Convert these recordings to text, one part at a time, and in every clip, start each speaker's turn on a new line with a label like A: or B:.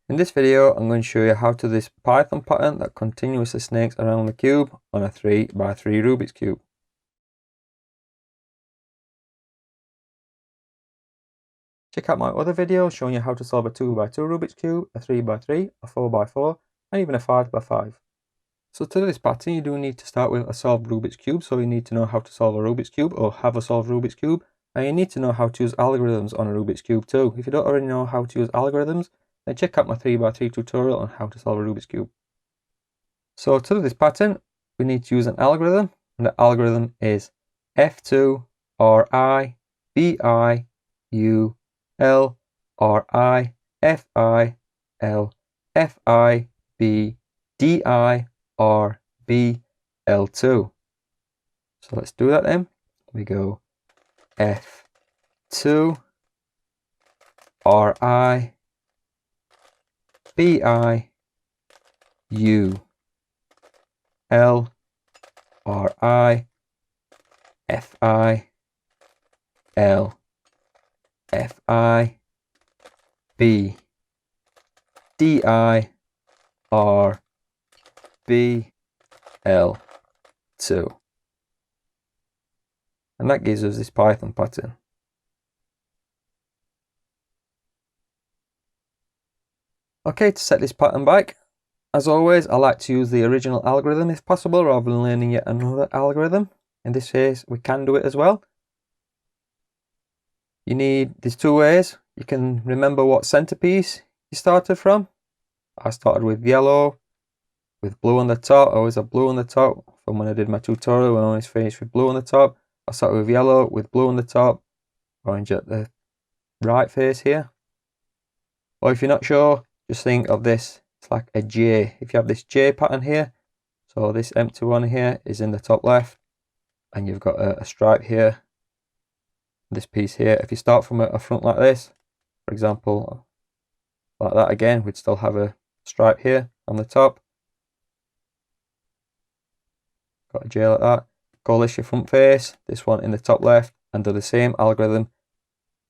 A: In this video, I'm going to show you how to do this Python pattern that continuously snakes around the cube on a 3x3 Rubik's Cube. Check out my other videos showing you how to solve a 2x2 Rubik's Cube, a 3x3, a 4x4, and even a 5x5. So to do this pattern, you do need to start with a solved Rubik's Cube, so you need to know how to solve a Rubik's Cube or have a solved Rubik's Cube, and you need to know how to use algorithms on a Rubik's Cube too. If you don't already know how to use algorithms, then check out my 3x3 tutorial on how to solve a Rubik's Cube. So to do this pattern, we need to use an algorithm, and the algorithm is F2 RI BI U L RI FI L FI B DI RB L2. So let's do that then. We go F2 RI BI U L RI FI L FI B DI RB L2. And that gives us this Python pattern. Okay, to set this pattern back, as always, I like to use the original algorithm if possible, rather than learning yet another algorithm. In this case, we can do it as well. There's two ways. You can remember what centerpiece you started from. I started with yellow, with blue on the top. I always have blue on the top. From when I did my tutorial, I always finished with blue on the top. I started with yellow, with blue on the top, orange at the right face here. Or if you're not sure, just think of this, it's like a J. If you have this J pattern here, so this empty one here is in the top left, and you've got a stripe here, this piece here. If you start from a front like this, for example, like that again, we'd still have a stripe here on the top. Got a J like that. Call this your front face, this one in the top left, and do the same algorithm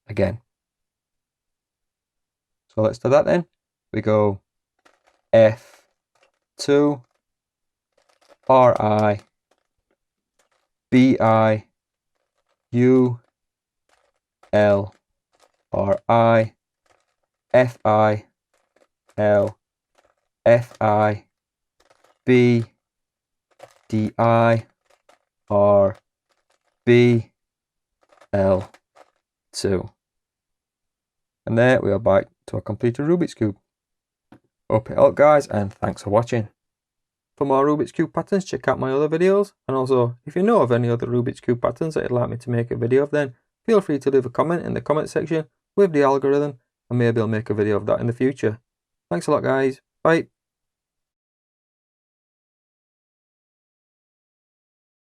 A: again. So let's do that then. We go F2 RI BI U L RI FI L FI B DI RB L2. And there we are back to a completed Rubik's Cube. Hope it helped, guys, and thanks for watching. For more Rubik's Cube patterns, check out my other videos, and also if you know of any other Rubik's Cube patterns that you'd like me to make a video of, then feel free to leave a comment in the comment section with the algorithm, and maybe I'll make a video of that in the future. Thanks a lot, guys. Bye.